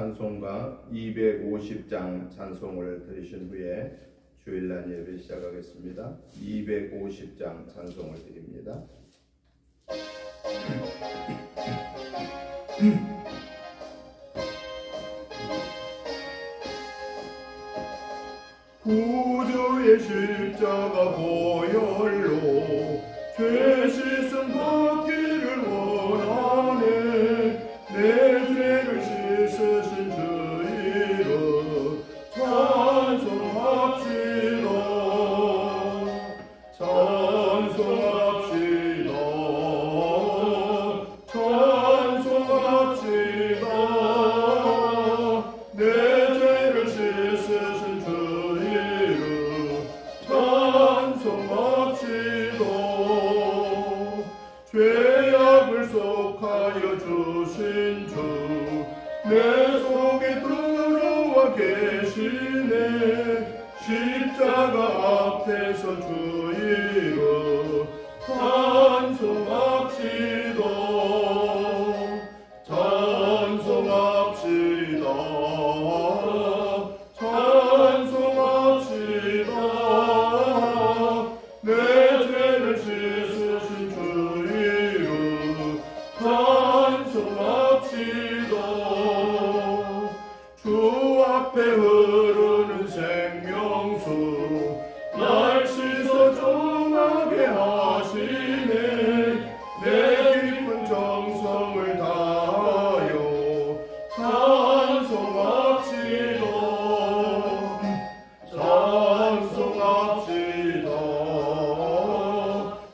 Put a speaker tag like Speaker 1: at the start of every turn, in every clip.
Speaker 1: 찬송가 250장 찬송을 들으신 후에 주일날 예배 시작하겠습니다. 250장 찬송을 드립니다. 구주의 십자가 보혈로 죄 씻은 받기를 원하네. 내 죄를 씻으신 주 이름 찬송합시다. 찬송합시다. 찬송합시다. 내 죄를 씻으신 주 이름 찬송합시다. 죄악을 속하여 주신 주 내 속에 들어와 계시네. 십자가 앞에서 주 이름 찬송합시다. 찬송합시다. 찬송합시다. 내 죄를 씻으신 주 이름 찬송합시다. 주 앞에 흐르는 생명수 날 씻어 정하게 하시네. 내 깊은 정성을 다하여 찬송합시다. 찬송합시다.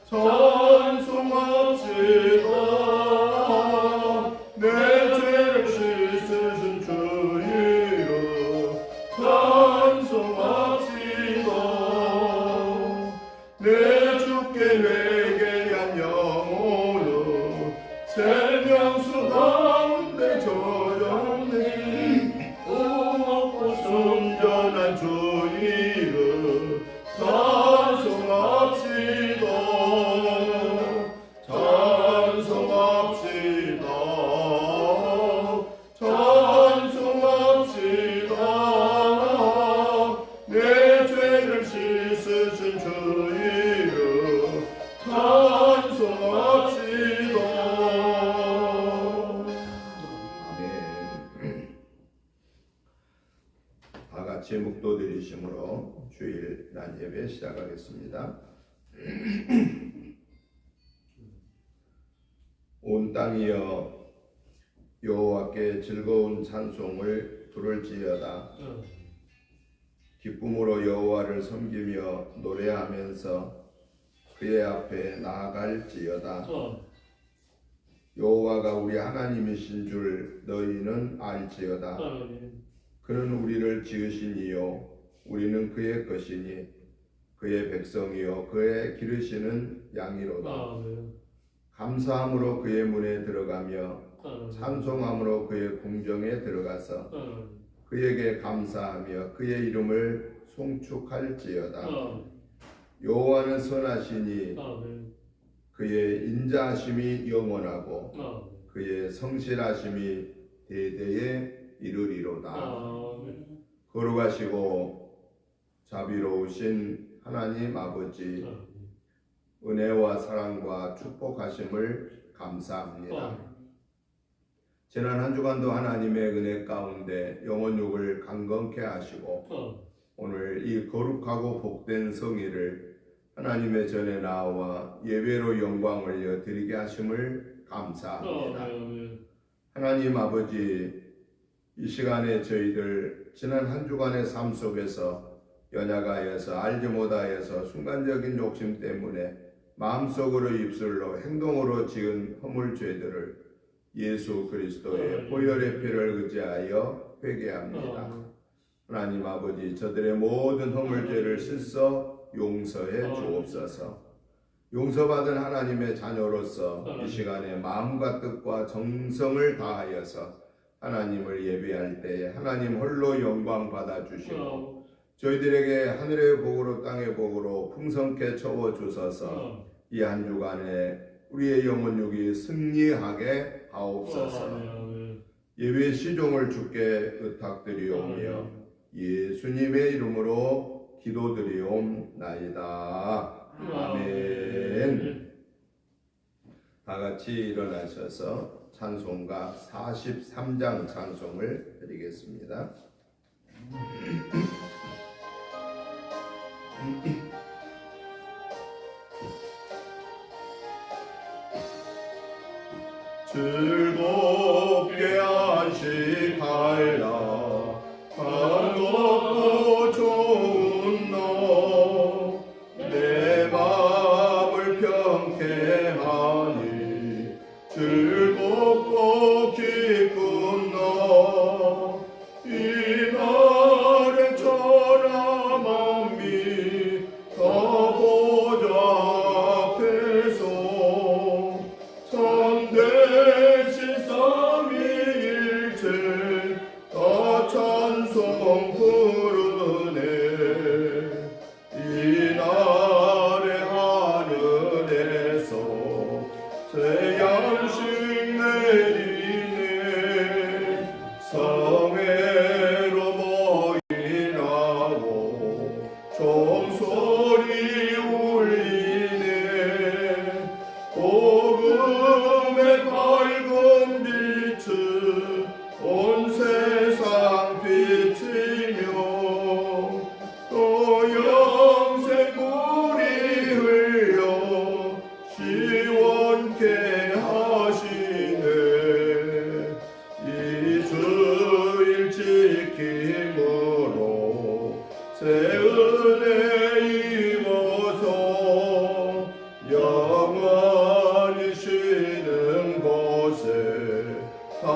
Speaker 1: 찬송합시다. 내 죄를 씻으신 주 이름 찬송합시다. 내 주께 회개한 영혼은 생명수 가운데 젖었네. 고맙고 순전한 주 이름 찬송합시다. 찬송합시다. 찬송합시다. 내 죄를 씻으신 주 이름 찬송합시다. 아멘. 다 같이 묵도 드리심으로 주일 난 예배 시작하겠습니다. 온 땅이여 여호와께 즐거운 찬송을 부를지어다. 기쁨으로 여호와를 섬기며 노래하면서 그의 앞에 나아갈지어다. 여호와가 우리 하나님이신 줄 너희는 알지어다. 그는 우리를 지으신 이요 우리는 그의 것이니 그의 백성이요 그의 기르시는 양이로다. 감사함으로 그의 문에 들어가며 찬송함으로 그의 궁정에 들어가서 그에게 감사하며 그의 이름을 송축할지어다. 여호와는 선하시니 그의 인자하심이 영원하고 그의 성실하심이 대대에 이르리로다. 거룩하시고 자비로우신 하나님 아버지, 은혜와 사랑과 축복하심을 감사합니다. 지난 한 주간도 하나님의 은혜 가운데 영혼육을 강건케 하시고 오늘 이 거룩하고 복된 성일을 하나님의 전에 나와 예배로 영광을 드리게 하심을 감사합니다. 하나님 아버지, 이 시간에 저희들 지난 한 주간의 삶 속에서 연약하여서 알지 못하여서 순간적인 욕심 때문에 마음속으로 입술로 행동으로 지은 허물 죄들을 예수 그리스도의 보혈의 피를 의지하여 회개합니다. 하나님 아버지, 저들의 모든 허물죄를 씻어 용서해 주옵소서. 용서받은 하나님의 자녀로서 이 시간에 마음과 뜻과 정성을 다하여서 하나님을 예배할 때에 하나님 홀로 영광 받아주시고 저희들에게 하늘의 복으로 땅의 복으로 풍성케 채워주셔서 이 한 주간에 우리의 영혼육이 승리하게 하옵소서. 예외 시종을 주께 의탁드리오며 예수님의 이름으로 기도드리옵나이다. 아멘. 다 같이 일어나셔서 찬송가 43장 찬송을 드리겠습니다. 즐겁게 안식하라 반갑고 좋은 너 내 마음을 평쾌하니 즐겁고 기쁜 너 이날의 천하만미 다 보좌 앞에서 참되신 삼위일체 다 찬송 부르네 이날의 하늘에서 새 양식 내리네 성회로 모이라고 종소리 울리네 복음의 밝은 빛을 온 세상 비치며 또 영생 물이 흘려 시원케 하시네 이 주일 지킴으로 새 은혜 입어서 영원히 쉬는 곳에 다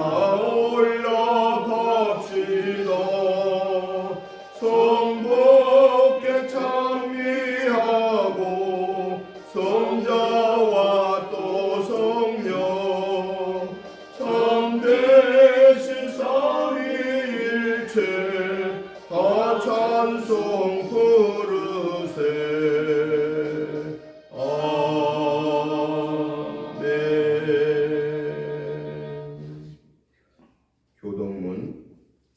Speaker 1: 올라갑시다 성복에 찬미하고 성자와 또 성령 참되신 삼위일체 다 찬송 부르세 아멘. 교동문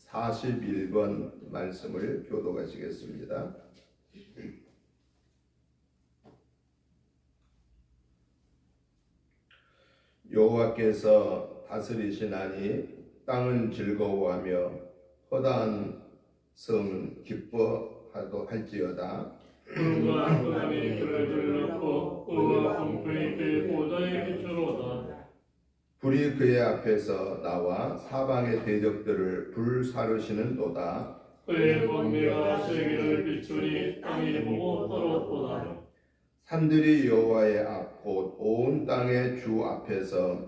Speaker 1: 41번 말씀을 교독하시겠습니다. 여호와께서 다스리시나니 땅은 즐거워하며 허다한 성은 기뻐할지어다.
Speaker 2: 불과 흑암이 그를 둘렀고 그와 공포의 그 보좌에 비추로다.
Speaker 1: 불이 그의 앞에서 나와 사방의 대적들을 불사르시는도다.
Speaker 2: 그의 번개가 세계를 비추니 땅이 보고 떨었도다.
Speaker 1: 산들이 여호와의 앞 곧 온 땅의 주 앞에서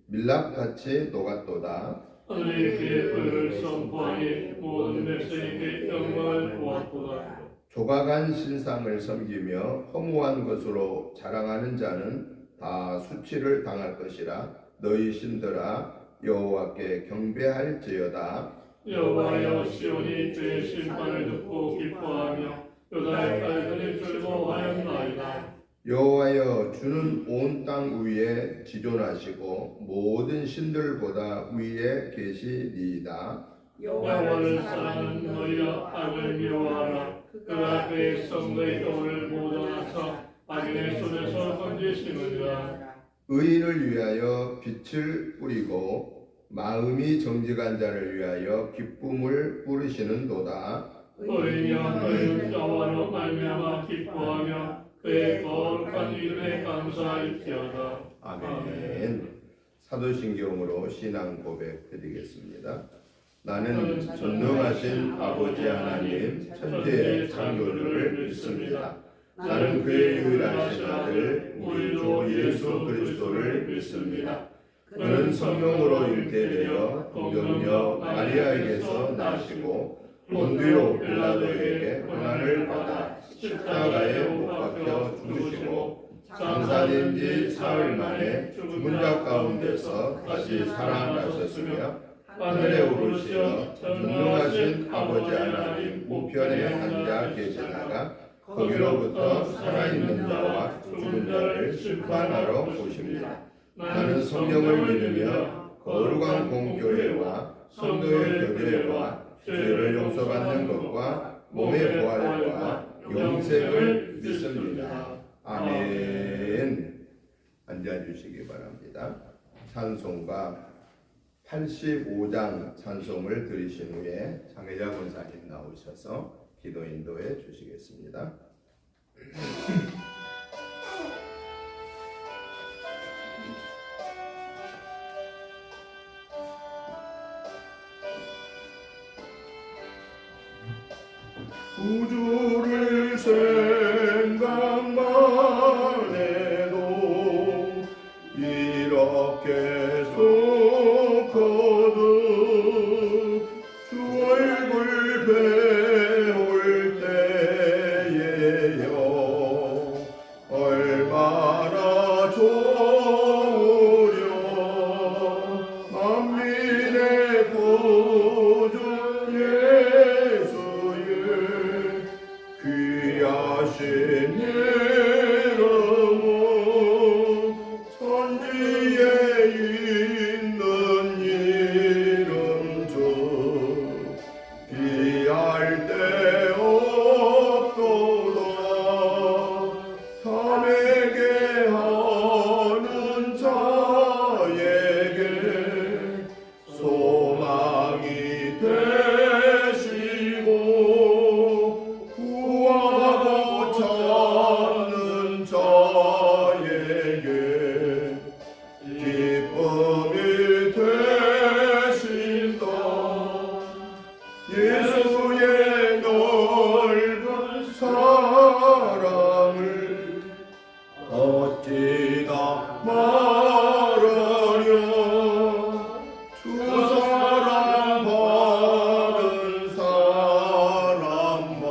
Speaker 1: 밀랍같이 녹았도다.
Speaker 2: 하늘이 그의 불을 선포하니 모든 백성이 그의 영광을 보았도다.
Speaker 1: 조각한 신상을 섬기며 허무한 것으로 자랑하는 자는 다 수치를 당할 것이라. 너희 신들아 여호와께 경배할지어다.
Speaker 2: 여호와여 시온이 그의 심판을 듣고 기뻐하며 유다의 딸들이 즐거워하였나이다.
Speaker 1: 여호와여 주는 온 땅 위에 지존하시고 모든 신들보다 위에 계시니이다.
Speaker 2: 여호와를 사랑하는 너희여 악을 미워하라. 그가 그의 성도의 영혼을 모전하사 악인의 손에서 건지시느니라.
Speaker 1: 의인을 위하여 빛을 뿌리고 마음이 정직한 자를 위하여 기쁨을 부르시는도다.
Speaker 2: 의인이여 너희는 여호와로 말미암아 기뻐하며 그의 거룩한 이름에 감사할지어다.
Speaker 1: 아멘. 사도신경으로 신앙 고백 드리겠습니다. 나는 전능하신 아버지 하나님 천지의 창조주를 믿습니다. 나는 그의 유일하신 아들 우리 주 예수 그리스도를 믿습니다. 그는 성령으로 잉태되어 동정녀 마리아에게서 나시고 본디오 빌라도에게 고난을 받아 십자가에 못 박혀 죽으시고 장사된 지 사흘 만에 죽은 자 가운데서 다시 살아나셨으며 하늘에 오르시어 전능하신 아버지 하나님 우편에 앉아 계시다가 거기로부터 살아있는 자와 죽은 자를 심판하러 오십니다. 나는 성령을 믿으며 거룩한 공교회와 성도의 교제와 죄를 용서받는 것과 몸의 부활과 영생을 믿습니다. 아멘. 앉아주시기 바랍니다. 찬송가 85장 찬송을 들으신 후에 장혜자 권사님 나오셔서 기도 인도해 주시겠습니다. 우주를 생각만 해도 이렇게 좋거든. 주 얼굴 배울 때에요 얼마나 좋으려. 만민의 구주 귀하신 이름은 천지에 있는 이름중 비할 데 없도다. 삼에게 하는 자에게 소망이 되시고 찾는 자에게 기쁨이 되신다. 예수의 넓은 사랑을 어찌다 말하려. 주 사랑 받은 사람만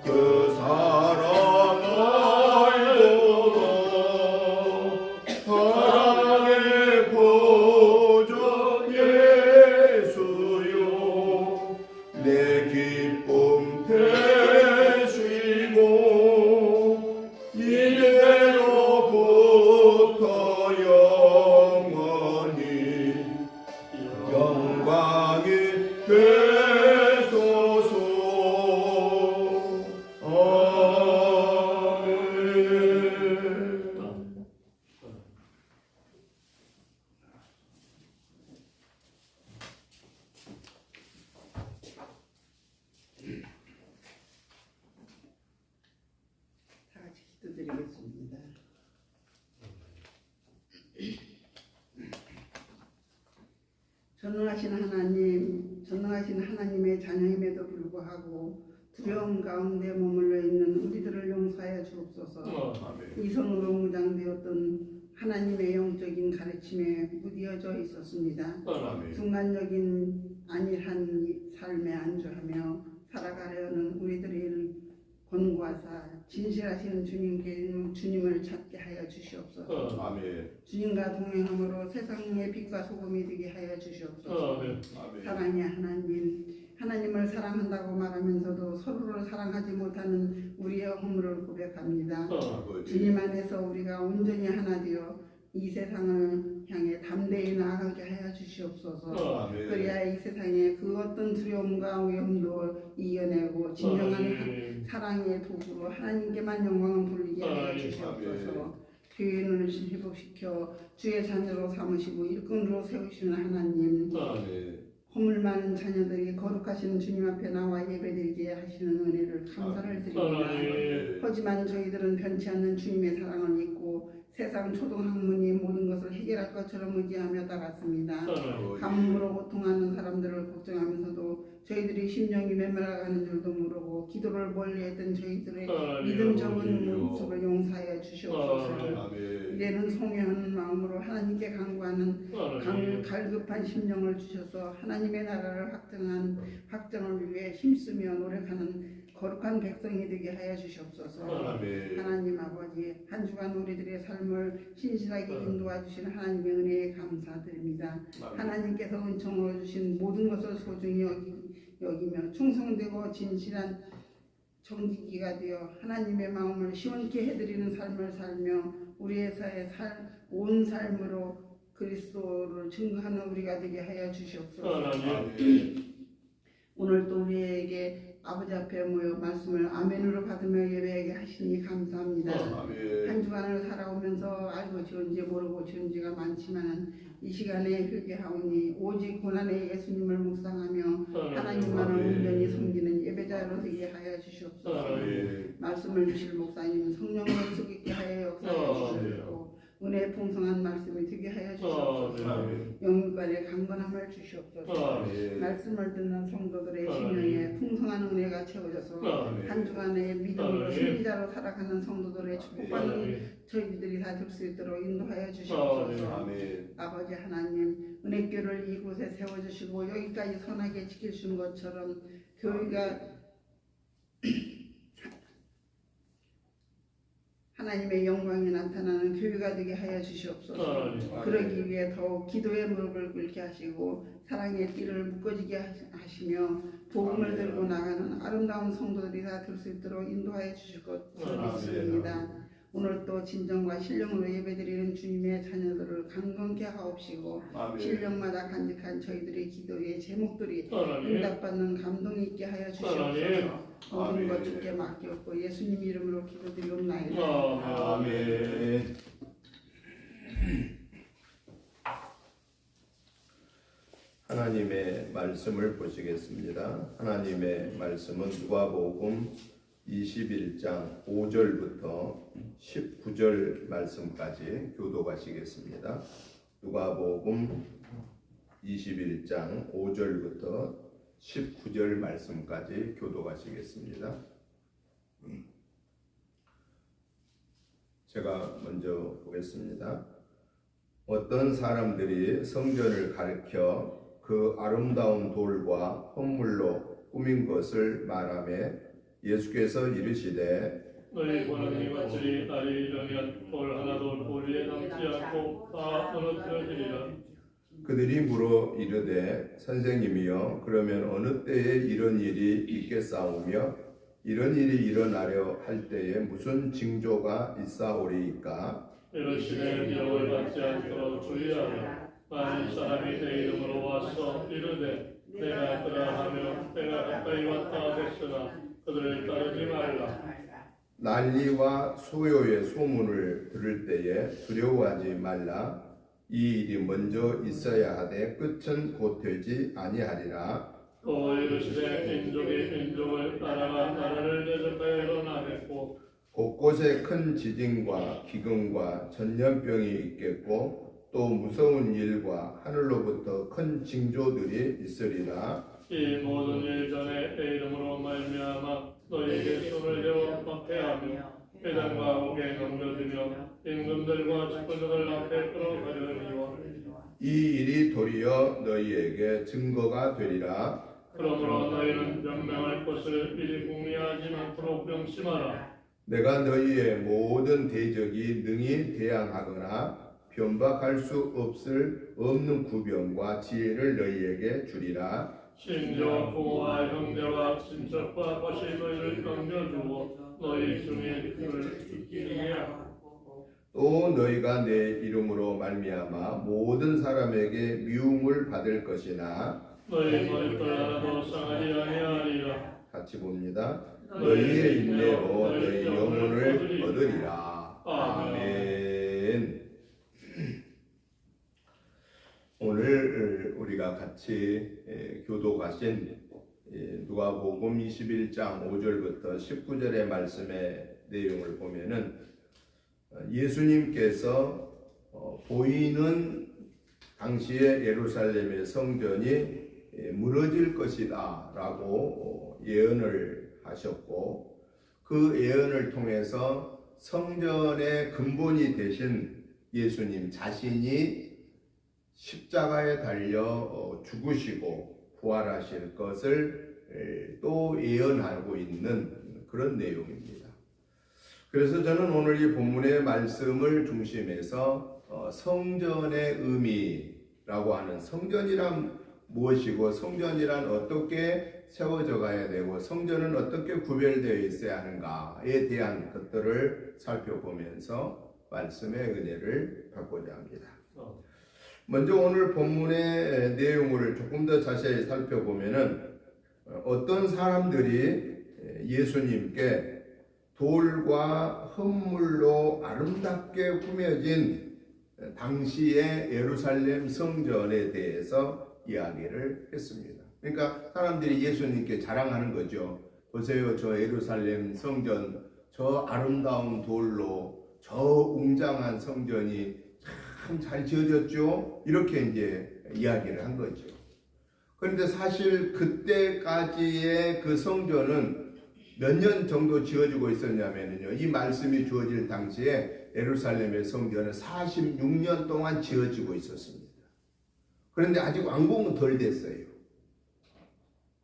Speaker 1: 그 사랑 알고도 사랑의 구주 예수요 내 기쁨 되시고 이제로부터 영원히 영광이 되소서.
Speaker 3: 다 같이 기도드리겠습니다. 전능하신 하나님의 자녀임에도 불구하고 두려움 가운데 머물러 있는 우리들을 용서하여 주옵소서. 이성으로 무장되었던 하나님의 영적인 가르침에 무디어져 있었습니다. 순간적인 안일한 삶에 안주하며 살아가려는 우리들을 권고하사 진실하신 주님을 찾게 하여 주시옵소서.
Speaker 1: 아멘.
Speaker 3: 주님과 동행함으로 세상의 빛과 소금이 되게 하여 주시옵소서.
Speaker 1: 아멘.
Speaker 3: 사랑의 하나님, 하나님을 사랑한다고 말하면서도 서로를 사랑하지 못하는 우리의 허물을 고백합니다. 주님 안에서 우리가 온전히 하나 되어 이 세상을 향해 담대히 나아가게 하여 주시옵소서. 그래야 이 세상에 그 어떤 두려움과 위험도 이겨내고 진정한 사랑의 도구로 하나님께만 영광을 돌리게 하여 주시옵소서. 교회를 회복시켜 주의 자녀로 삼으시고 일꾼으로 세우시는 하나님, 허물 많은 자녀들이 거룩하신 주님 앞에 나와 예배드리게 하시는 은혜를 감사를 드립니다. 하지만 저희들은 변치 않는 주님의 사랑을 믿고 세상 초등학문이 모든 것을 해결할 것처럼 의지하며 따랐습니다. 가뭄으로 고통하는 사람들을 걱정하면서도 저희들이 심령이 메말라가는 줄도 모르고 기도를 멀리했던 저희들의 믿음 적은 모습을 용서하여 주시옵소서. 이제는 송해하는 마음으로 하나님께 간구하는 갈급한 심령을 주셔서 하나님의 나라를 확정을 위해 힘쓰며 노력하는 거룩한 백성이 되게 하여 주시옵소서. 하나님 아버지, 한 주간 우리들의 삶을 신실하게 인도해 주신 하나님의 은혜에 감사드립니다. 하나님께서 은총으로 주신 모든 것을 소중히 여기며 충성되고 진실한 정직기가 되어 하나님의 마음을 시원케 해드리는 삶을 살며 우리의 온 삶으로 그리스도를 증거하는 우리가 되게 하여 주시옵소서.
Speaker 2: 하나님
Speaker 3: 오늘도 우리에게 아버지 앞에 모여 말씀을 아멘으로 받으며 예배하게 하시니 감사합니다. 한 주간을 살아오면서 알고 지은지 모르고 지은지가 많지만 이 시간에 회개하오니 오직 고난의 예수님을 묵상하며 하나님만을 온전히 섬기는 예배자로 되게 하여 주시옵소서. 말씀을 주실 목사님 성령을 속있게 하여 역사해 주시옵소서. 은혜 풍성한 말씀이 되게 하여 주시옵소서. 영육간의 강건함을 주시옵소서. 말씀을 듣는 성도들의 심령에 풍성한 은혜가 채워져서 한 주간의 믿음으로 승리자로 살아가는 성도들의 축복받는 저희들이 다 될 수 있도록 인도하여 주시옵소서. 아버지 하나님 은혜교를 이곳에 세워주시고 여기까지 선하게 지켜주신 것처럼 교회가 하나님의 영광이 나타나는 교회가 되게 하여 주시옵소서. 그러기 위해 더욱 기도의 무릎을 꿇게 하시고 사랑의 띠를 묶어지게 하시며 복음을 들고 나가는 아름다운 성도들이 다 될 수 있도록 인도하여 주실 것을 믿습니다. 오늘 또 진정과 신령으로 예배드리는 주님의 자녀들을 강건케 하옵시고 신령마다 간직한 저희들의 기도의 제목들이 응답받는 감동 있게 하여 주시옵소서. 모든 것 주께 맡겼고 예수님 이름으로 기도드리옵나이다.
Speaker 1: 아멘. 하나님의 말씀을 보시겠습니다. 하나님의 말씀은 누가복음 21장 5절부터 19절 말씀까지 교도하시겠습니다. 누가복음 21장 5절부터 19절 말씀까지 교도하시겠습니다. 제가 먼저 보겠습니다. 어떤 사람들이 성전을 가리켜 그 아름다운 돌과 헌물로 꾸민 것을 말하며 예수께서 이르시되
Speaker 2: 너희 보는 이것들이 날이 이르면 돌 하나도 돌 위에 남지 않고 다 무너뜨려지리라.
Speaker 1: 그들이 물어 이르되 선생님이여 그러면 어느 때에 이런 일이 있겠사오며 이런 일이 일어나려 할 때에 무슨 징조가 있사오리이까?
Speaker 2: 이르시되 미혹을 받지 않도록 주의하라. 만일 사람이 내 이름으로 와서 이르되 내가 그라 하며 내가 가까이 왔다 하겠으나 그들을 따르지 말라.
Speaker 1: 난리와 소요의 소문을 들을 때에 두려워하지 말라. 이 일이 먼저 있어야 하되 끝은 곧 되지 아니하리라.
Speaker 2: 또 이르시되 민족이 민족을 나라가 나라를 대적하여 일어나겠고
Speaker 1: 곳곳에 큰 지진과 기근과 전염병이 있겠고 또 무서운 일과 하늘로부터 큰 징조들이 있으리라.
Speaker 2: 이 모든 일 전에 내 이름으로 말미암아 너희에게 손을 대어 박해하며 회당과 옥에 넘겨주며 임금들과 집권자들 앞에 끌어가려니와
Speaker 1: 이 일이 도리어 너희에게 증거가 되리라.
Speaker 2: 그러므로 너희는 변명할 것을 미리 궁리하지 않도록 명심하라.
Speaker 1: 내가 너희의 모든 대적이 능히 대항하거나 변박할 수 없는 구변과 지혜를 너희에게 주리라.
Speaker 2: 심지어 부모와 형제와 친척과 것이 너희를 넘겨주고 너희 중에 그를 죽이게 하고
Speaker 1: 또 너희가 내 이름으로 말미암아 모든 사람에게 미움을 받을 것이나
Speaker 2: 너희 머리털 하나도 상하지 아니하리라.
Speaker 1: 같이 봅니다. 너희의 인내로 너희 영혼을 얻으리라. 아멘. 오늘 우리가 같이 교도하신 누가복음 21장 5절부터 19절의 말씀의 내용을 보면은 예수님께서 보이는 당시의 예루살렘의 성전이 무너질 것이다 라고 예언을 하셨고 그 예언을 통해서 성전의 근본이 되신 예수님 자신이 십자가에 달려 죽으시고 부활하실 것을 또 예언하고 있는 그런 내용입니다. 그래서 저는 오늘 이 본문의 말씀을 중심해서 성전의 의미라고 하는 성전이란 무엇이고 성전이란 어떻게 세워져 가야 되고 성전은 어떻게 구별되어 있어야 하는가에 대한 것들을 살펴보면서 말씀의 은혜를 받고자 합니다. 먼저 오늘 본문의 내용을 조금 더 자세히 살펴보면은 어떤 사람들이 예수님께 돌과 흙물로 아름답게 꾸며진 당시의 예루살렘 성전에 대해서 이야기를 했습니다. 그러니까 사람들이 예수님께 자랑하는 거죠. 보세요, 저 예루살렘 성전, 저 아름다운 돌로 저 웅장한 성전이 참 잘 지어졌죠. 이렇게 이제 이야기를 한 거죠. 그런데 사실 그때까지의 그 성전은 몇 년 정도 지어지고 있었냐면요, 이 말씀이 주어질 당시에 예루살렘의 성전은 46년 동안 지어지고 있었습니다. 그런데 아직 완공은 덜 됐어요.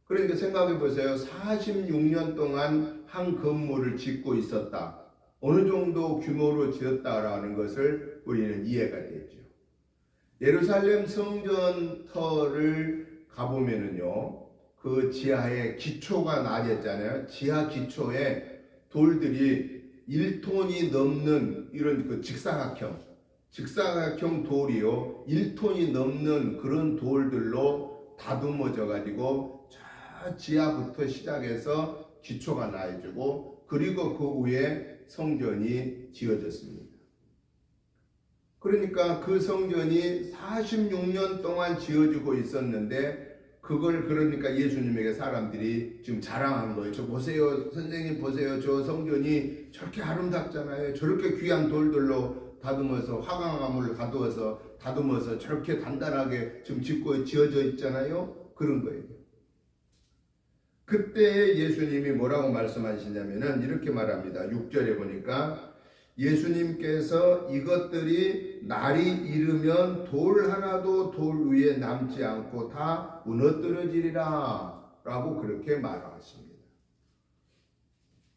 Speaker 1: 그러니까 생각해 보세요. 46년 동안 한 건물을 짓고 있었다. 어느 정도 규모로 지었다라는 것을 우리는 이해가 되죠. 예루살렘 성전터를 가보면은요, 그 지하에 기초가 나뉘었잖아요. 지하 기초에 돌들이 1톤이 넘는 이런 그 직사각형 돌이요, 1톤이 넘는 그런 돌들로 다듬어져 가지고 저 지하부터 시작해서 기초가 나해지고, 그리고 그 위에 성전이 지어졌습니다. 그러니까 그 성전이 46년 동안 지어지고 있었는데, 그걸 그러니까 예수님에게 사람들이 지금 자랑한 거예요. 저 보세요, 선생님 보세요, 저 성전이 저렇게 아름답잖아요. 저렇게 귀한 돌들로 다듬어서, 화강암을 가두어서 다듬어서 저렇게 단단하게 지금 지어져 있잖아요. 그런 거예요. 그때 예수님이 뭐라고 말씀하시냐면은 이렇게 말합니다. 6절에 보니까 예수님께서 이것들이 날이 이르면 돌 하나도 돌 위에 남지 않고 다 무너뜨려지리라 라고 그렇게 말하십니다.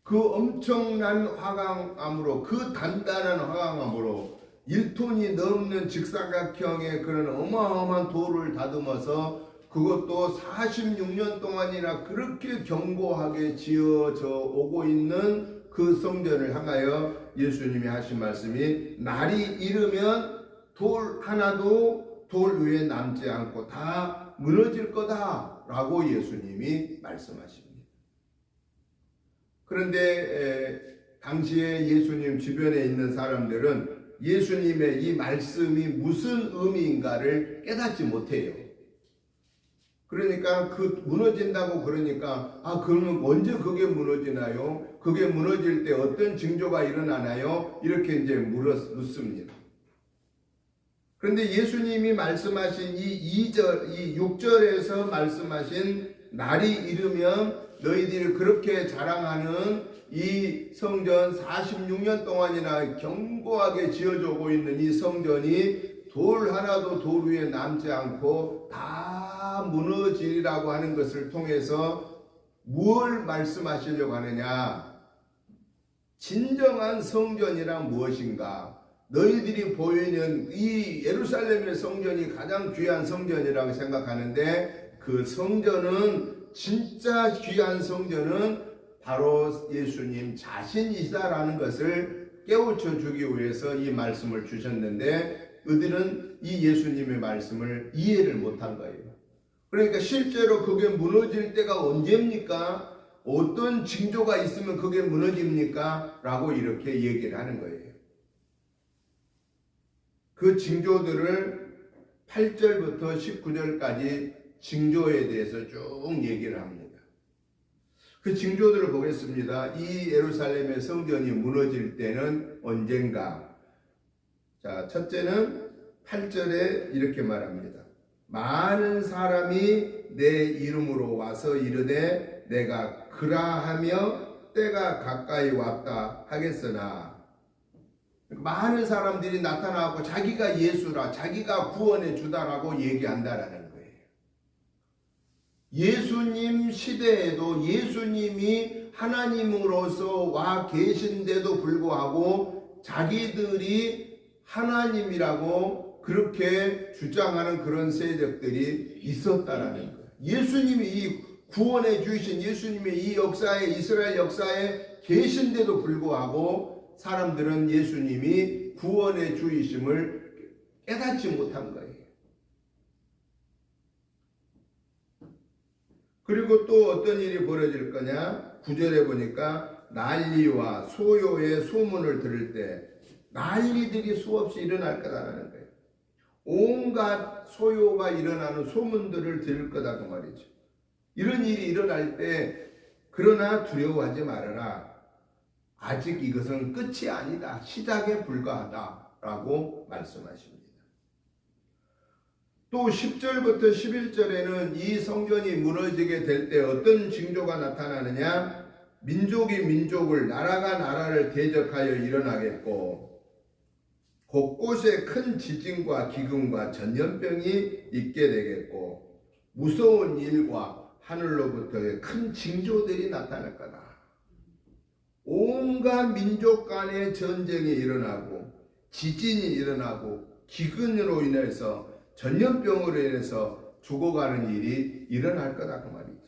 Speaker 1: 그 엄청난 화강암으로, 그 단단한 화강암으로 1톤이 넘는 직사각형의 그런 어마어마한 돌을 다듬어서, 그것도 46년 동안이나 그렇게 견고하게 지어져 오고 있는 그 성전을 향하여 예수님이 하신 말씀이, 날이 이르면 돌 하나도 돌 위에 남지 않고 다 무너질 거다 라고 예수님이 말씀하십니다. 그런데 당시에 예수님 주변에 있는 사람들은 예수님의 이 말씀이 무슨 의미인가를 깨닫지 못해요. 그러니까 그 무너진다고 그러니까, 그러면 언제 그게 무너지나요? 그게 무너질 때 어떤 징조가 일어나나요? 이렇게 이제 묻습니다. 그런데 예수님이 말씀하신 이 6절에서 말씀하신 날이 이르면 너희들이 그렇게 자랑하는 이 성전, 46년 동안이나 견고하게 지어져 오고 있는 이 성전이 돌 하나도 돌 위에 남지 않고 다 무너지리라고 하는 것을 통해서 무엇을 말씀하시려고 하느냐? 진정한 성전이란 무엇인가? 너희들이 보이는 이 예루살렘의 성전이 가장 귀한 성전이라고 생각하는데, 그 성전은, 진짜 귀한 성전은 바로 예수님 자신이다라는 것을 깨우쳐 주기 위해서 이 말씀을 주셨는데, 그들은 이 예수님의 말씀을 이해를 못한 거예요. 그러니까 실제로 그게 무너질 때가 언제입니까? 어떤 징조가 있으면 그게 무너집니까? 라고 이렇게 얘기를 하는 거예요. 그 징조들을 8절부터 19절까지 징조에 대해서 쭉 얘기를 합니다. 그 징조들을 보겠습니다. 이 예루살렘의 성전이 무너질 때는 언젠가? 자, 첫째는 8절에 이렇게 말합니다. 많은 사람이 내 이름으로 와서 이르되 내가 그라하며 때가 가까이 왔다 하겠으나, 많은 사람들이 나타나고 자기가 예수라, 자기가 구원해 주다라고 얘기한다라는 거예요. 예수님 시대에도 예수님이 하나님으로서 와 계신데도 불구하고 자기들이 하나님이라고 그렇게 주장하는 그런 세력들이 있었다라는 거예요. 예수님이 이 구원해 주신 예수님의 이 역사에, 이스라엘 역사에 계신데도 불구하고 사람들은 예수님이 구원해 주이심을 깨닫지 못한 거예요. 그리고 또 어떤 일이 벌어질 거냐? 9절에 보니까 난리와 소요의 소문을 들을 때 난리들이 수없이 일어날 거다라는 거예요. 온갖 소요가 일어나는 소문들을 들을 거다 그 말이죠. 이런 일이 일어날 때 그러나 두려워하지 말아라. 아직 이것은 끝이 아니다. 시작에 불과하다라고 말씀하십니다. 또 10절부터 11절에는 이 성전이 무너지게 될 때 어떤 징조가 나타나느냐? 민족이 민족을, 나라가 나라를 대적하여 일어나겠고 곳곳에 큰 지진과 기근과 전염병이 있게 되겠고 무서운 일과 하늘로부터의 큰 징조들이 나타날 거다. 온갖 민족 간의 전쟁이 일어나고 지진이 일어나고 기근으로 인해서 전염병으로 인해서 죽어가는 일이 일어날 거다 그 말이죠.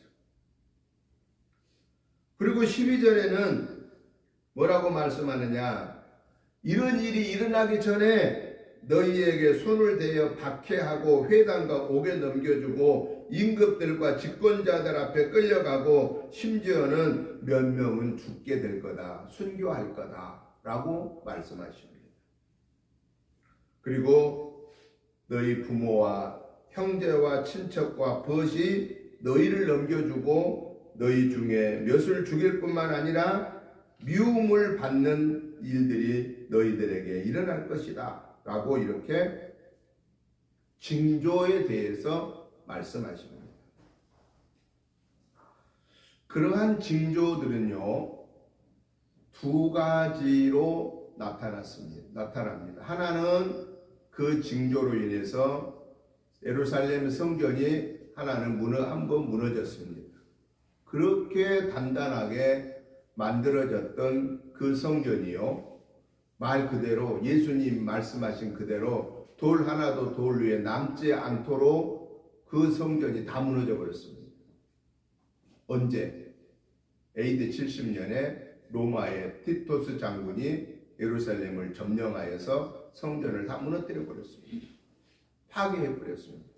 Speaker 1: 그리고 12절에는 뭐라고 말씀하느냐? 이런 일이 일어나기 전에 너희에게 손을 대어 박해하고 회당과 옥에 넘겨주고 임금들과 집권자들 앞에 끌려가고 심지어는 몇 명은 죽게 될 거다. 순교할 거다 라고 말씀하십니다. 그리고 너희 부모와 형제와 친척과 벗이 너희를 넘겨주고 너희 중에 몇을 죽일 뿐만 아니라 미움을 받는 일들이 너희들에게 일어날 것이다 라고 이렇게 징조에 대해서 말씀하십니다. 그러한 징조들은요 두 가지로 나타납니다. 하나는 그 징조로 인해서 예루살렘 성전이 하나는 한번 무너졌습니다. 그렇게 단단하게 만들어졌던 그 성전이요 말 그대로 예수님 말씀하신 그대로 돌 하나도 돌 위에 남지 않도록 그 성전이 다 무너져 버렸습니다. 언제? AD 70년에 로마의 티토스 장군이 예루살렘을 점령하여서 성전을 다 무너뜨려 버렸습니다. 파괴해 버렸습니다.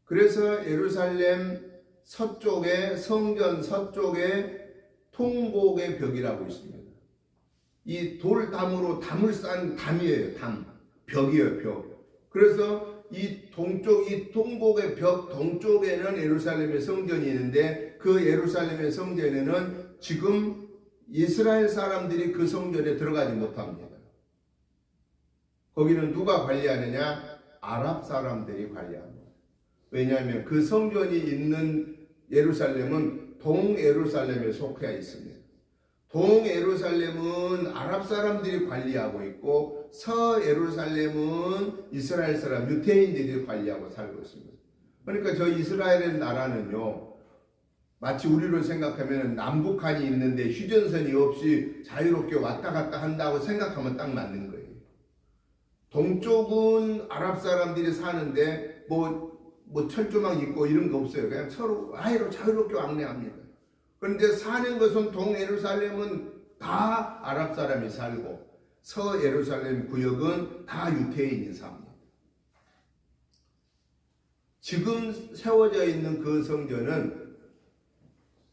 Speaker 1: 그래서 예루살렘 서쪽에 성전 서쪽에 통곡의 벽이라고 있습니다. 이 돌담으로 담을 쌓은 담이에요. 벽이에요. 벽. 그래서 이 통곡의 벽 동쪽에는 예루살렘의 성전이 있는데 그 예루살렘의 성전에는 지금 이스라엘 사람들이 그 성전에 들어가지 못합니다. 거기는 누가 관리하느냐? 아랍 사람들이 관리합니다. 왜냐하면 그 성전이 있는 예루살렘은 동예루살렘에 속해 있습니다. 동예루살렘은 아랍 사람들이 관리하고 있고 서예루살렘은 이스라엘 사람 유대인들이 관리하고 살고 있습니다. 그러니까 저 이스라엘의 나라는요 마치 우리로 생각하면 남북한이 있는데 휴전선이 없이 자유롭게 왔다 갔다 한다고 생각하면 딱 맞는 거예요. 동쪽은 아랍 사람들이 사는데 뭐 철조망 있고 이런 거 없어요. 그냥 서로 아예로 자유롭게 왕래합니다. 그런데 사는 것은 동예루살렘은 다 아랍 사람이 살고 서예루살렘 구역은 다 유대인이 삽니다. 지금 세워져 있는 그 성전은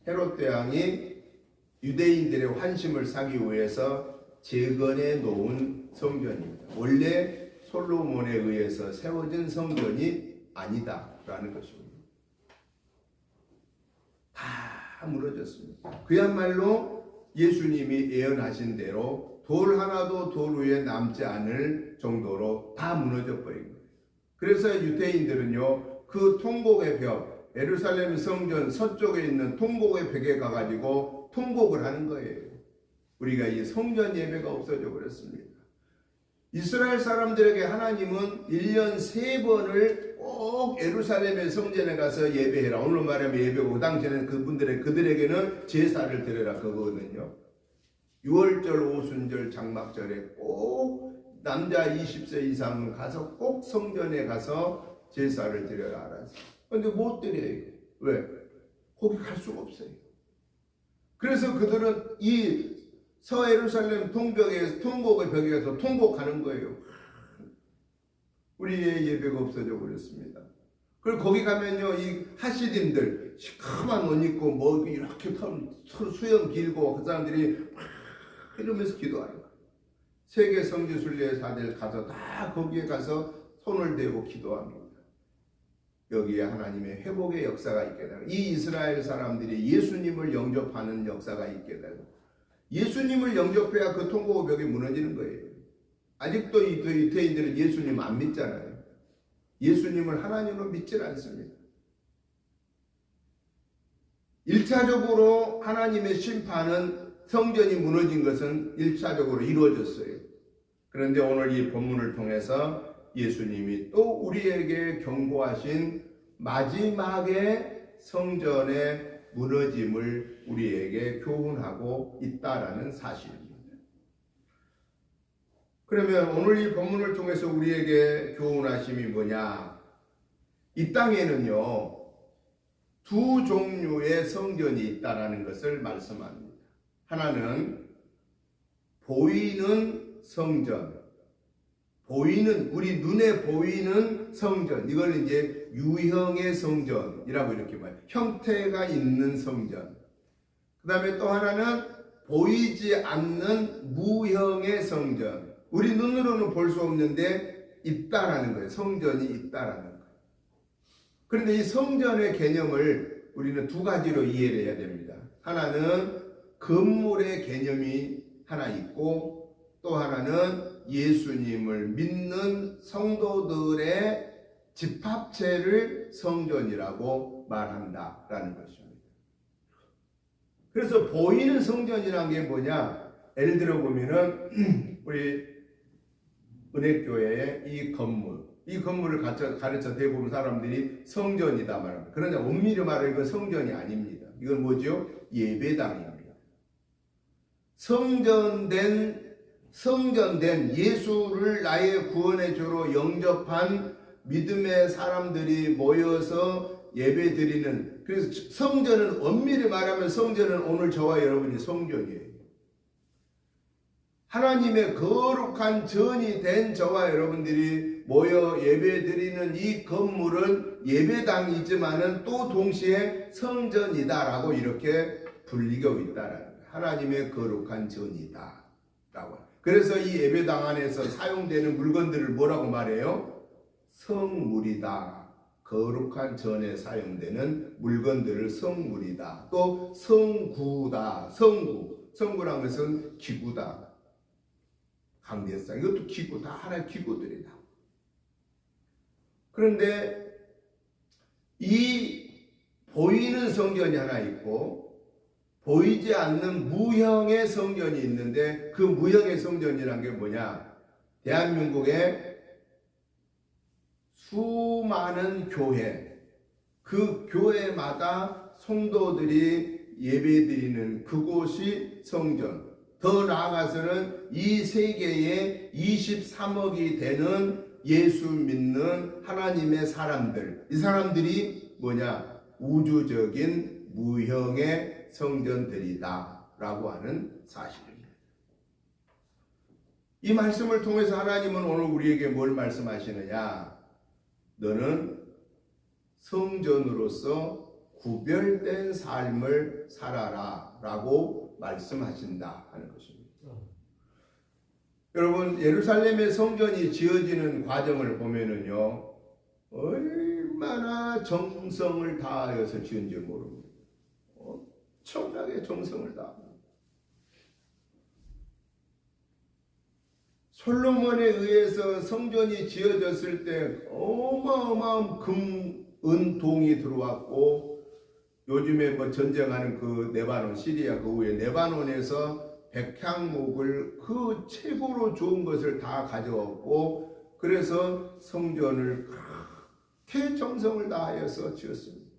Speaker 1: 헤롯 대왕이 유대인들의 환심을 사기 위해서 재건해 놓은 성전입니다. 원래 솔로몬에 의해서 세워진 성전이 아니다라는 것입니다. 다 무너졌습니다. 그야말로 예수님이 예언하신 대로 돌 하나도 돌 위에 남지 않을 정도로 다 무너져 버린 거예요. 그래서 유대인들은요 그 통곡의 벽, 예루살렘 성전 서쪽에 있는 통곡의 벽에 가가지고 통곡을 하는 거예요. 우리가 이 성전 예배가 없어져 버렸습니다. 이스라엘 사람들에게 하나님은 1년 3번을 꼭 예루살렘의 성전에 가서 예배해라. 오늘 말하면 예배고 그 당시에는 그들에게는 제사를 드려라 그거거든요. 6월절, 오순절, 장막절에 꼭 남자 20세 이상은 가서 꼭 성전에 가서 제사를 드려라 알았어요. 그런데 못 드려요. 왜? 거기 갈 수가 없어요. 그래서 그들은 이 서예루살렘 통곡의 벽에 가서 통곡하는 거예요. 우리의 예배가 없어져 버렸습니다. 그리고 거기 가면요, 이 하시딤들, 세계들 시커먼 옷 입고 뭐 이렇게 수염 길고 그 사람들이 막 이러면서 기도하는 거예요. 세계 성지순례사들 가서 다 거기에 가서 손을 대고 기도합니다. 여기에 하나님의 회복의 역사가 있게 되고 이 이스라엘 사람들이 예수님을 영접하는 역사가 있게 되고 예수님을 영접해야 그 통곡의 벽이 무너지는 거예요. 아직도 이 유대인들은 예수님 안 믿잖아요. 예수님을 하나님으로 믿질 않습니다. 1차적으로 하나님의 심판은 성전이 무너진 것은 1차적으로 이루어졌어요. 그런데 오늘 이 본문을 통해서 예수님이 또 우리에게 경고하신 마지막의 성전의 무너짐을 우리에게 교훈하고 있다라는 사실입니다. 그러면 오늘 이 본문을 통해서 우리에게 교훈하심이 뭐냐? 이 땅에는요, 두 종류의 성전이 있다라는 것을 말씀합니다. 하나는 보이는 성전, 우리 눈에 보이는 성전, 이걸 이제 유형의 성전이라고 이렇게 말해요. 형태가 있는 성전. 그 다음에 또 하나는 보이지 않는 무형의 성전. 우리 눈으로는 볼 수 없는데 있다라는 거예요. 성전이 있다라는 거예요. 그런데 이 성전의 개념을 우리는 두 가지로 이해를 해야 됩니다. 하나는 건물의 개념이 하나 있고 또 하나는 예수님을 믿는 성도들의 집합체를 성전이라고 말한다라는 것입니다. 그래서 보이는 성전이라는 게 뭐냐? 예를 들어 보면은 우리 은혜교회의 이 건물을 가르쳐 대부분 사람들이 성전이다 말합니다. 그러나 엄밀히 말하면 이건 성전이 아닙니다. 이건 뭐죠? 예배당입니다. 성전된 예수를 나의 구원의 주로 영접한 믿음의 사람들이 모여서 예배드리는, 그래서 성전은 엄밀히 말하면 성전은 오늘 저와 여러분이 성전이에요. 하나님의 거룩한 전이 된 저와 여러분들이 모여 예배드리는 이 건물은 예배당이지만은 또 동시에 성전이다라고 이렇게 불리고 있다라는 거예요. 하나님의 거룩한 전이다 라고. 그래서 이 예배당 안에서 사용되는 물건들을 뭐라고 말해요? 성물이다. 거룩한 전에 사용되는 물건들을 성물이다. 또 성구다. 성구란 것은 기구다. 강대상, 이것도 기구, 다 하나의 기구들이다. 그런데 이 보이는 성전이 하나 있고 보이지 않는 무형의 성전이 있는데 그 무형의 성전이란 게 뭐냐? 대한민국의 수많은 교회, 그 교회마다 성도들이 예배드리는 그곳이 성전. 더 나아가서는 이 세계에 23억이 되는 예수 믿는 하나님의 사람들, 이 사람들이 뭐냐? 우주적인 무형의 성전들이다 라고 하는 사실입니다. 이 말씀을 통해서 하나님은 오늘 우리에게 뭘 말씀하시느냐? 너는 성전으로서 구별된 삶을 살아라 라고 말씀하신다 하는 것입니다. 여러분, 예루살렘의 성전이 지어지는 과정을 보면은요, 얼마나 정성을 다하여서 지은지 모릅니다. 엄청나게 정성을 다합니다. 솔로몬에 의해서 성전이 지어졌을 때 어마어마한 금, 은, 동이 들어왔고, 요즘에 뭐 전쟁하는 그 네바논, 시리아 그 후에 네바논에서 백향목을 그 최고로 좋은 것을 다 가져왔고, 그래서 성전을 그렇게 정성을 다하여서 지었습니다.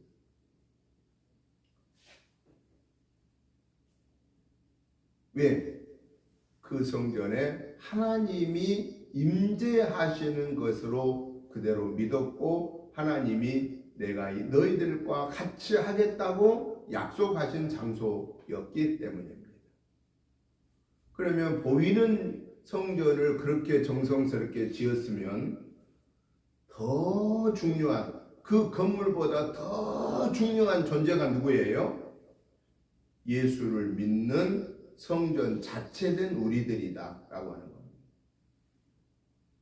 Speaker 1: 왜? 그 성전에 하나님이 임재하시는 것으로 그대로 믿었고, 하나님이 내가 너희들과 같이 하겠다고 약속하신 장소였기 때문입니다. 그러면 보이는 성전을 그렇게 정성스럽게 지었으면 더 중요한 그 건물보다 더 중요한 존재가 누구예요? 예수를 믿는 성전 자체된 우리들이다 라고 하는 겁니다.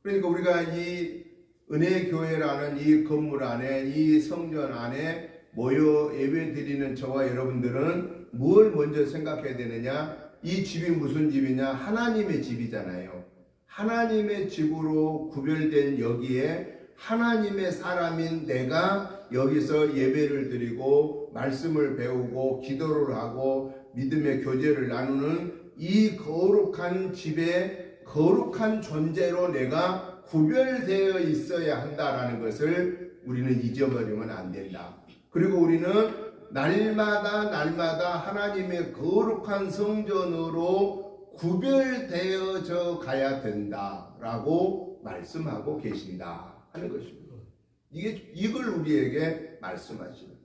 Speaker 1: 그러니까 우리가 이 은혜교회라는 이 건물 안에, 이 성전 안에 모여 예배드리는 저와 여러분들은 뭘 먼저 생각해야 되느냐? 이 집이 무슨 집이냐? 하나님의 집이잖아요. 하나님의 집으로 구별된 여기에 하나님의 사람인 내가 여기서 예배를 드리고 말씀을 배우고 기도를 하고 믿음의 교제를 나누는 이 거룩한 집에 거룩한 존재로 내가 구별되어 있어야 한다라는 것을 우리는 잊어버리면 안 된다. 그리고 우리는 날마다 하나님의 거룩한 성전으로 구별되어져 가야 된다라고 말씀하고 계신다 하는 것입니다. 이걸 우리에게 말씀하시는 거예요.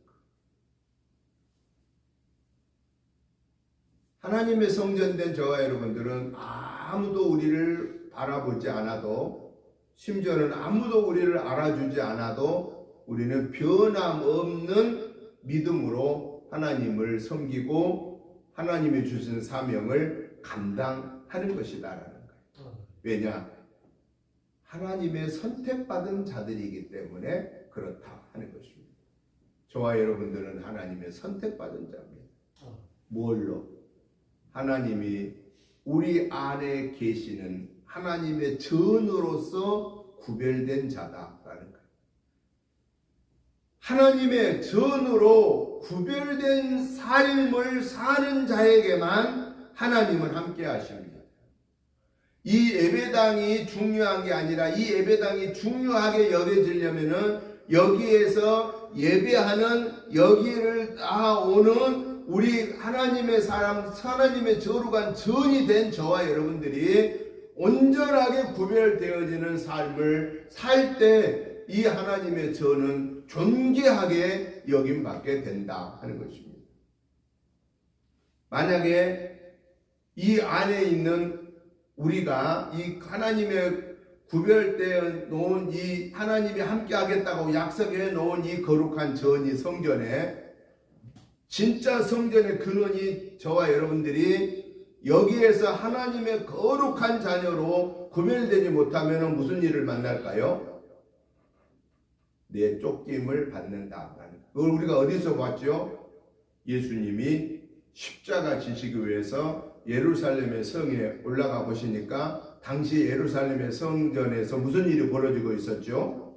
Speaker 1: 하나님의 성전된 저와 여러분들은 아무도 우리를 바라보지 않아도, 심지어는 아무도 우리를 알아주지 않아도 우리는 변함없는 믿음으로 하나님을 섬기고 하나님이 주신 사명을 감당하는 것이다라는 거예요. 왜냐? 하나님의 선택받은 자들이기 때문에 그렇다 하는 것입니다. 저와 여러분들은 하나님의 선택받은 자입니다. 뭘로? 하나님이 우리 안에 계시는 하나님의 전으로서 구별된 자다라는 거예요. 하나님의 전으로 구별된 삶을 사는 자에게만 하나님은 함께 하십니다. 이 예배당이 중요한 게 아니라 이 예배당이 중요하게 여겨지려면은 여기에서 예배하는 여기를 오는 우리 하나님의 사람, 하나님의 거룩한 전이 된 저와 여러분들이 온전하게 구별되어지는 삶을 살 때 이 하나님의 전은 존귀하게 여김받게 된다 하는 것입니다. 만약에 이 안에 있는 우리가 이 하나님의 구별되어 놓은 이 하나님이 함께 하겠다고 약속해 놓은 이 거룩한 전이 성전에, 진짜 성전의 근원이 저와 여러분들이 여기에서 하나님의 거룩한 자녀로 구별되지 못하면 무슨 일을 만날까요? 내 쫓김을 받는다. 그걸 우리가 어디서 봤죠? 예수님이 십자가 지시기 위해서 예루살렘의 성에 올라가 보시니까 당시 예루살렘의 성전에서 무슨 일이 벌어지고 있었죠?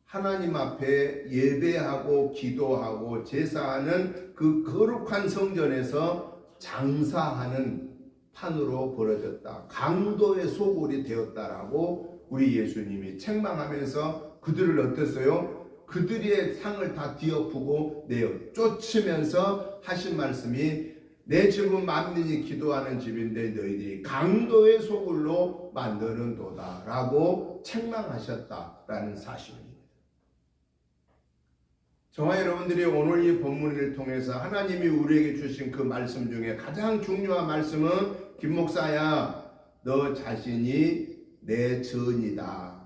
Speaker 1: 하나님 앞에 예배하고 기도하고 제사하는 그 거룩한 성전에서 장사하는 판으로 벌어졌다. 강도의 소굴이 되었다라고 우리 예수님이 책망하면서 그들을 어땠어요? 그들의 상을 다 뒤엎고 내어 쫓으면서 하신 말씀이 내 집은 만민이 기도하는 집인데 너희들이 강도의 소굴로 만드는도다 라고 책망하셨다라는 사실입니다. 저와 여러분들이 오늘 이 본문을 통해서 하나님이 우리에게 주신 그 말씀 중에 가장 중요한 말씀은 김 목사야, 너 자신이 내 전이다.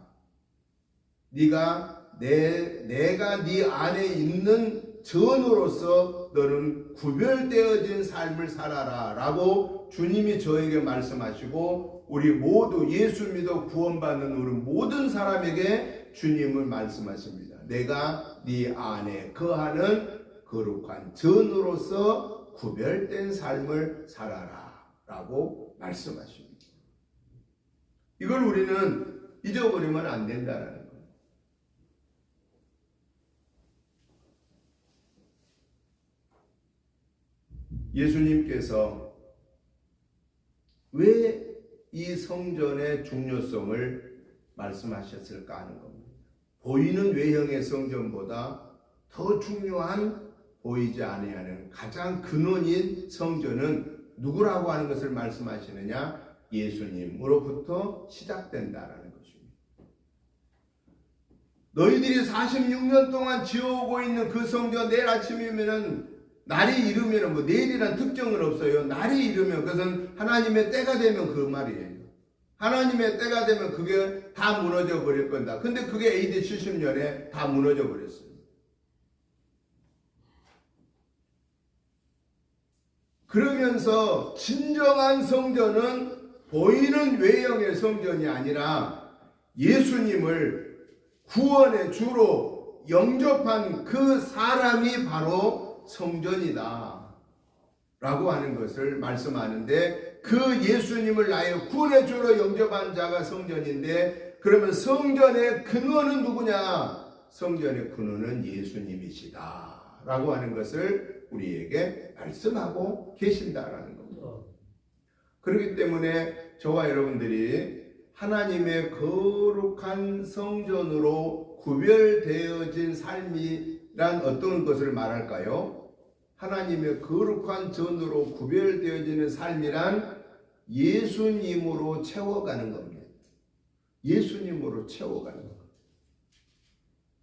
Speaker 1: 내가 네 안에 있는 전으로서 너는 구별되어진 삶을 살아라 라고 주님이 저에게 말씀하시고 우리 모두 예수 믿어 구원받는 우리 모든 사람에게 주님은 말씀하십니다. 내가 네 안에 거하는 거룩한 전으로서 구별된 삶을 살아라 라고 말씀하십니다. 이걸 우리는 잊어버리면 안 된다는 거예요. 예수님께서 왜 이 성전의 중요성을 말씀하셨을까 하는 겁니다. 보이는 외형의 성전보다 더 중요한 보이지 아니하는 가장 근원인 성전은 누구라고 하는 것을 말씀하시느냐? 예수님으로부터 시작된다라는 것입니다. 너희들이 46년 동안 지어오고 있는 그 성전 내일 아침이면은 날이 이르면 내일이란 특정은 없어요. 날이 이르면 그것은 하나님의 때가 되면 그 말이에요. 하나님의 때가 되면 그게 다 무너져 버릴 건다. 근데 그게 AD 70년에 다 무너져 버렸어요. 그러면서 진정한 성전은 보이는 외형의 성전이 아니라 예수님을 구원의 주로 영접한 그 사람이 바로 성전이다 라고 하는 것을 말씀하는데, 그 예수님을 나의 구원의 주로 영접한 자가 성전인데, 그러면 성전의 근원은 누구냐? 성전의 근원은 예수님이시다 라고 하는 것을 우리에게 말씀하고 계신다라는 겁니다. 그렇기 때문에 저와 여러분들이 하나님의 거룩한 성전으로 구별되어진 삶이란 어떤 것을 말할까요? 하나님의 거룩한 전으로 구별되어지는 삶이란 예수님으로 채워가는 겁니다. 예수님으로 채워가는 겁니다.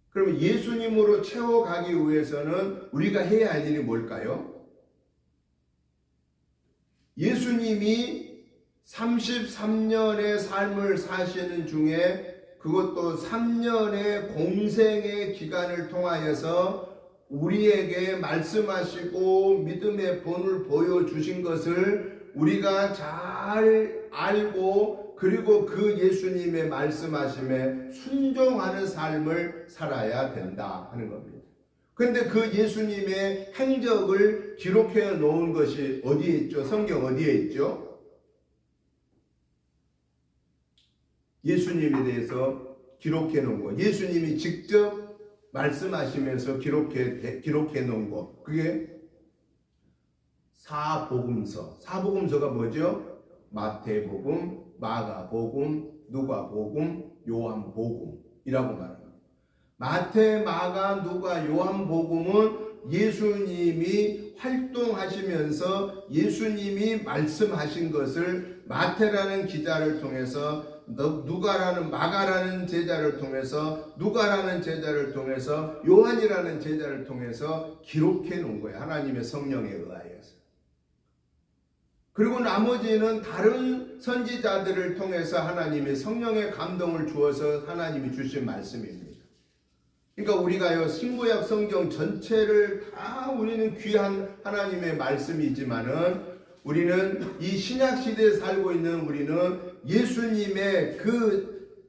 Speaker 1: 그러면 예수님으로 채워가기 위해서는 우리가 해야 할 일이 뭘까요? 예수님이 33년의 삶을 사시는 중에, 그것도 3년의 공생의 기간을 통하여서 우리에게 말씀하시고 믿음의 본을 보여주신 것을 우리가 잘 알고, 그리고 그 예수님의 말씀하심에 순종하는 삶을 살아야 된다 하는 겁니다. 그런데 그 예수님의 행적을 기록해 놓은 것이 어디에 있죠? 성경 어디에 있죠? 예수님에 대해서 기록해 놓은 것, 예수님이 직접 말씀하시면서 기록해 놓은 것, 그게 사복음서. 사복음서가 뭐죠? 마태복음, 마가복음, 누가복음, 요한복음이라고 말합니다. 마태, 마가, 누가, 요한복음은 예수님이 활동하시면서 예수님이 말씀하신 것을 마태라는 기자를 통해서, 누가라는, 마가라는 제자를 통해서, 누가라는 제자를 통해서, 요한이라는 제자를 통해서 기록해 놓은 거예요. 하나님의 성령에 의하여서. 그리고 나머지는 다른 선지자들을 통해서 하나님의 성령의 감동을 주어서 하나님이 주신 말씀입니다. 그러니까 우리가요, 신구약 성경 전체를 다 우리는 귀한 하나님의 말씀이지만은, 우리는 이 신약 시대에 살고 있는 우리는 예수님의 그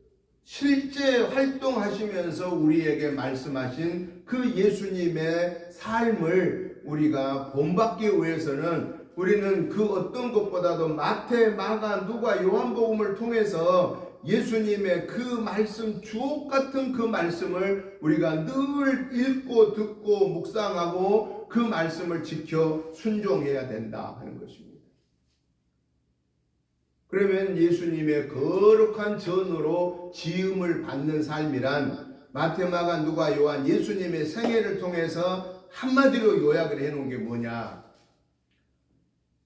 Speaker 1: 실제 활동하시면서 우리에게 말씀하신 그 예수님의 삶을 우리가 본받기 위해서는, 우리는 그 어떤 것보다도 마태, 마가, 누가, 요한복음을 통해서 예수님의 그 말씀, 주옥 같은 그 말씀을 우리가 늘 읽고 듣고 묵상하고 그 말씀을 지켜 순종해야 된다 하는 것입니다. 그러면 예수님의 거룩한 전으로 지음을 받는 삶이란, 마태, 마가, 누가, 요한 예수님의 생애를 통해서 한마디로 요약을 해놓은 게 뭐냐?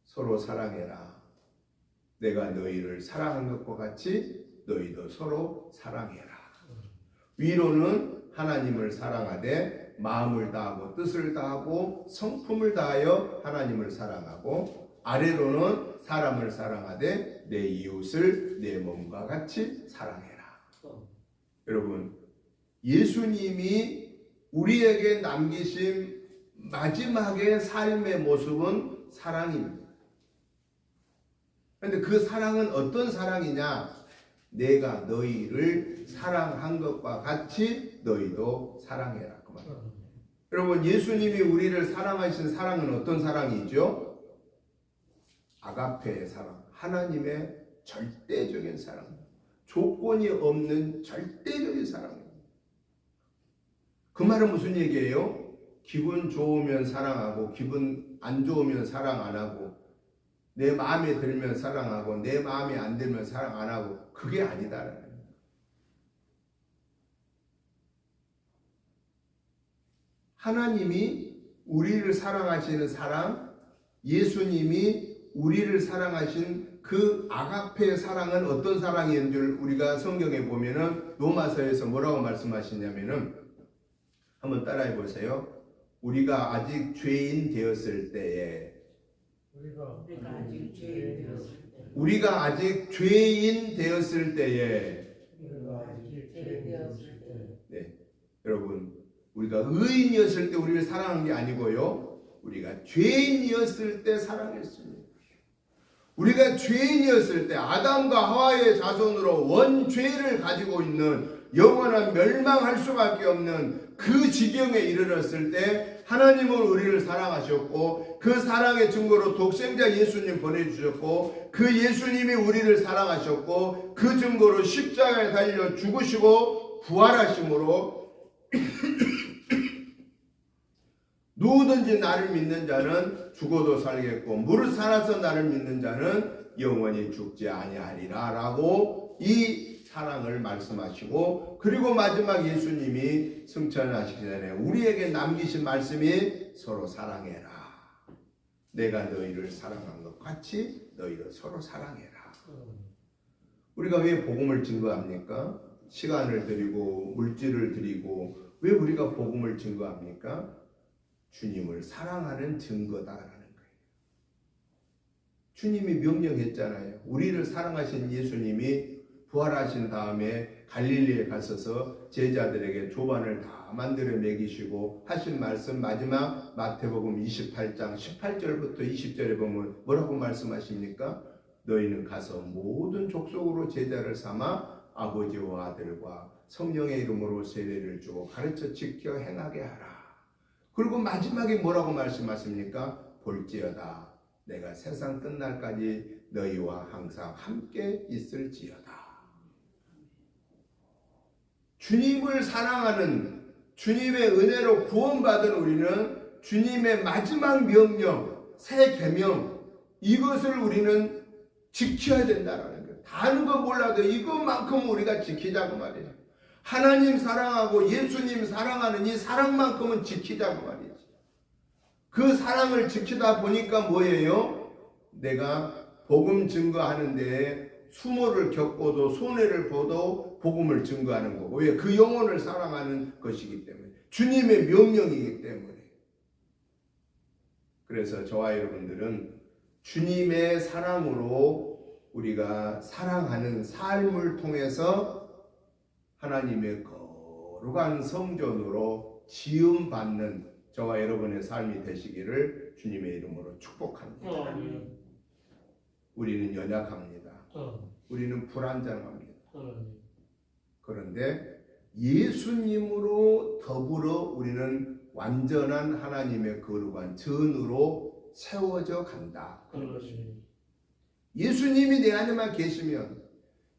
Speaker 1: 서로 사랑해라. 내가 너희를 사랑한 것과 같이 너희도 서로 사랑해라. 위로는 하나님을 사랑하되 마음을 다하고 뜻을 다하고 성품을 다하여 하나님을 사랑하고, 아래로는 사람을 사랑하되 내 이웃을 내 몸과 같이 사랑해라. 여러분, 예수님이 우리에게 남기신 마지막의 삶의 모습은 사랑입니다. 그런데 그 사랑은 어떤 사랑이냐? 내가 너희를 사랑한 것과 같이 너희도 사랑해라. 그 말이에요. 여러분, 예수님이 우리를 사랑하신 사랑은 어떤 사랑이죠? 아가페의 사랑, 하나님의 절대적인 사랑, 조건이 없는 절대적인 사랑입니다. 그 말은 무슨 얘기예요? 기분 좋으면 사랑하고 기분 안 좋으면 사랑 안 하고, 내 마음에 들면 사랑하고 내 마음에 안 들면 사랑 안 하고, 그게 아니다라는 거예요. 하나님이 우리를 사랑하시는 사랑, 예수님이 우리를 사랑하신 그 아가페의 사랑은 어떤 사랑인 줄 우리가 성경에 보면은 로마서에서 뭐라고 말씀하시냐면은, 한번 따라해 보세요. 우리가 아직 죄인 되었을 때에,
Speaker 4: 우리가 아직 죄인 되었을
Speaker 1: 우리가 아직 죄인 되었을 때에 여러분 우리가 의인이었을 때 우리를 사랑한 게 아니고요. 우리가 죄인이었을 때 사랑했습니다. 우리가 죄인이었을 때 아담과 하와의 자손으로 원죄를 가지고 있는 영원한 멸망할 수밖에 없는 그 지경에 이르렀을 때 하나님은 우리를 사랑하셨고 그 사랑의 증거로 독생자 예수님 보내주셨고 그 예수님이 우리를 사랑하셨고 그 증거로 십자가에 달려 죽으시고 부활하심으로 누구든지 나를 믿는 자는 죽어도 살겠고 무릇 살아서 나를 믿는 자는 영원히 죽지 아니하리라 라고 이 사랑을 말씀하시고 그리고 마지막 예수님이 승천하시기 전에 우리에게 남기신 말씀이 서로 사랑해라. 내가 너희를 사랑한 것 같이 너희도 서로 사랑해라. 우리가 왜 복음을 증거합니까? 시간을 드리고 물질을 드리고 왜 우리가 복음을 증거합니까? 주님을 사랑하는 증거다라는 거예요. 주님이 명령했잖아요. 우리를 사랑하신 예수님이 부활하신 다음에 갈릴리에 가셔서 제자들에게 조반을 다 만들어 먹이시고 하신 말씀 마지막 마태복음 28장 18절부터 20절에 보면 뭐라고 말씀하십니까? 너희는 가서 모든 족속으로 제자를 삼아 아버지와 아들과 성령의 이름으로 세례를 주고 가르쳐 지켜 행하게 하라. 그리고 마지막에 뭐라고 말씀하십니까? 볼지어다 내가 세상 끝날까지 너희와 항상 함께 있을지어다. 주님을 사랑하는 주님의 은혜로 구원받은 우리는 주님의 마지막 명령, 새 계명 이것을 우리는 지켜야 된다는 거예요. 다른 거 몰라도 이것만큼 우리가 지키자고 말이에요. 하나님 사랑하고 예수님 사랑하는 이 사랑만큼은 지키자고 말이지. 그 사랑을 지키다 보니까 뭐예요? 내가 복음 증거하는 데에 수모를 겪고도 손해를 보도 복음을 증거하는 거고 왜? 그 영혼을 사랑하는 것이기 때문에 주님의 명령이기 때문에. 그래서 저와 여러분들은 주님의 사랑으로 우리가 사랑하는 삶을 통해서 하나님의 거룩한 성전으로 지음받는 저와 여러분의 삶이 되시기를 주님의 이름으로 축복합니다. 우리는 연약합니다. 우리는 불완전합니다. 그런데 예수님으로 더불어 우리는 완전한 하나님의 거룩한 전으로 세워져 간다. 예수님이 내 안에만 계시면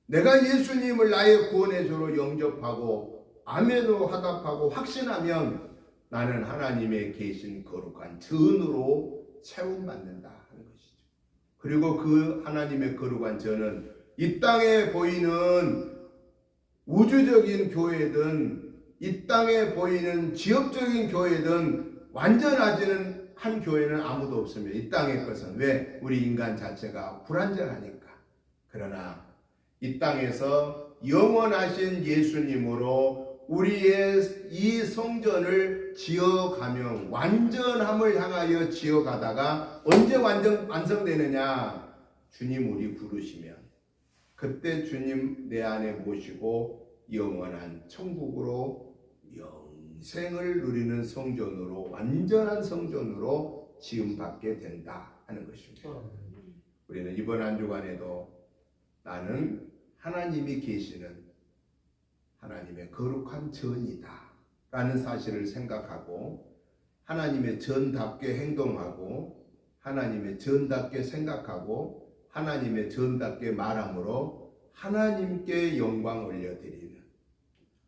Speaker 1: 내가 예수님을 나의 구원의 주로 영접하고 아멘으로 화답하고 확신하면 나는 하나님의 계신 거룩한 전으로 세움받는다 하는 것이죠. 그리고 그 하나님의 거룩한 전은 이 땅에 보이는 우주적인 교회든 이 땅에 보이는 지역적인 교회든 완전하지는 한 교회는 아무도 없습니다. 이 땅의 것은. 왜? 우리 인간 자체가 불완전하니까. 그러나 이 땅에서 영원하신 예수님으로 우리의 이 성전을 지어가며 완전함을 향하여 지어가다가 언제 완성되느냐? 주님 우리 부르시면 그때 주님 내 안에 모시고 영원한 천국으로 영생을 누리는 성전으로 완전한 성전으로 지음받게 된다 하는 것입니다. 우리는 이번 한 주간에도 나는 하나님이 계시는 하나님의 거룩한 전이다 라는 사실을 생각하고 하나님의 전답게 행동하고 하나님의 전답게 생각하고 하나님의 전답게 말함으로 하나님께 영광 올려드리는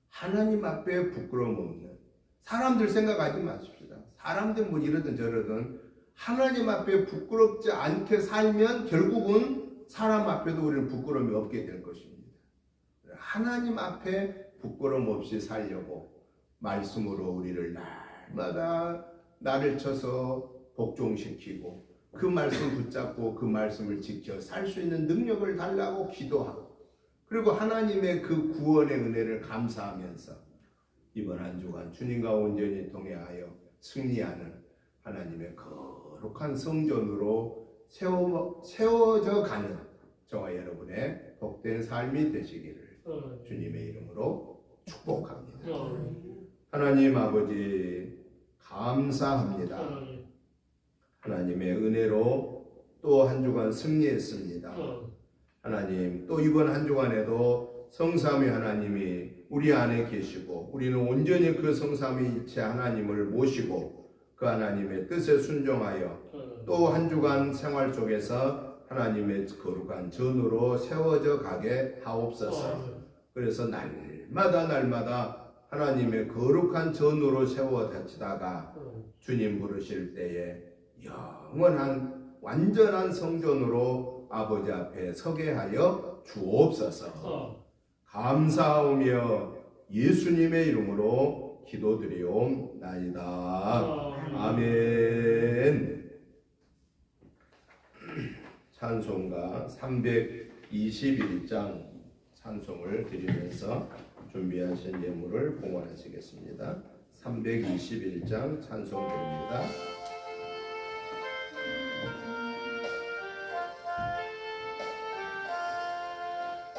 Speaker 1: 하나님 앞에 부끄러움 없는 사람들 생각하지 마십시다. 사람들 뭐 이러든 저러든 하나님 앞에 부끄럽지 않게 살면 결국은 사람 앞에도 우리는 부끄러움이 없게 될 것입니다. 하나님 앞에 부끄러움 없이 살려고 말씀으로 우리를 날마다 나를 쳐서 복종시키고 그 말씀 붙잡고 그 말씀을 지켜 살 수 있는 능력을 달라고 기도하고 그리고 하나님의 그 구원의 은혜를 감사하면서 이번 한 주간 주님과 온전히 동행하여 승리하는 하나님의 거룩한 성전으로 세워져 가는 저와 여러분의 복된 삶이 되시기를 주님의 이름으로 축복합니다. 하나님 아버지 감사합니다. 하나님의 은혜로 또 한 주간 승리했습니다. 하나님 또 이번 한 주간에도 성삼위 하나님이 우리 안에 계시고 우리는 온전히 그 성삼위일체 하나님을 모시고 그 하나님의 뜻에 순종하여 또 한 주간 생활 속에서 하나님의 거룩한 전으로 세워져 가게 하옵소서. 그래서 날마다 하나님의 거룩한 전으로 세워지다가 주님 부르실 때에 영원한 완전한 성전으로 아버지 앞에 서게 하여 주옵소서. 감사하오며 예수님의 이름으로 기도드리옵나이다. 아멘. 찬송가 321장 찬송을 드리면서 준비하신 예물을 봉헌하시겠습니다. 321장 찬송드립니다.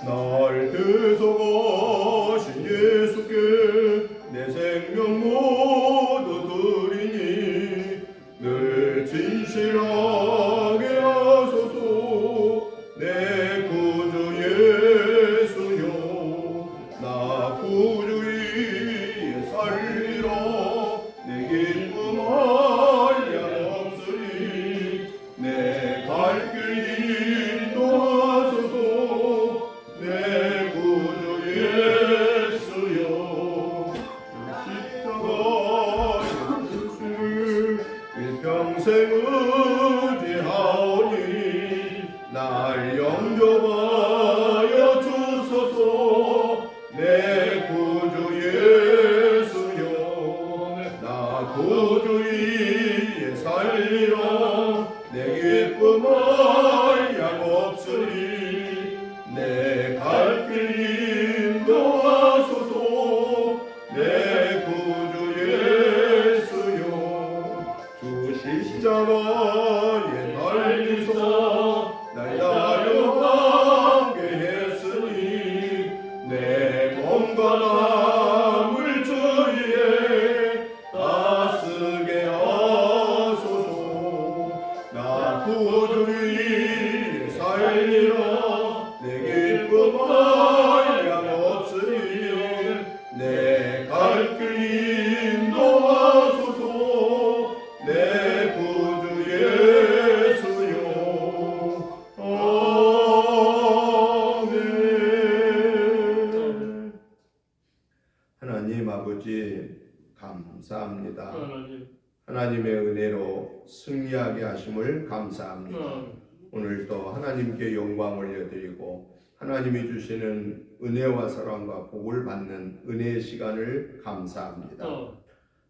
Speaker 1: 날 대속하신 예수께 내 생명 모두 드리니 늘 진실하게 하소서. 내 구주 예수여 나 구주 위에 살리라. 내 기쁨 한량없으리. 내 갈 길 인도하소서. 내 구주 예수여 십자가의 예수를 일평생 의지하오니 날 영접하여 주소서. 내 구주 예수여 나 구주 위에 살리라. 내 기쁨 한량없으리. 내 갈 길 인도하소서. 내 구주 예수여 주 십자가에 달리사 날 자유하게 했으니 내 몸과 마음을 주위에 다스게 하소서. 나 구주 위에 살리라. 내 기쁨 한량없으리. 내 갈 길 인도하소서. 내 구주 예수여 아멘. 하나님 아버지 감사합니다. 하나님의 은혜로 승리하게 하심을 감사합니다. 오늘도 하나님께 영광 올려드리고 하나님이 주시는 은혜와 사랑과 복을 받는 은혜의 시간을 감사합니다.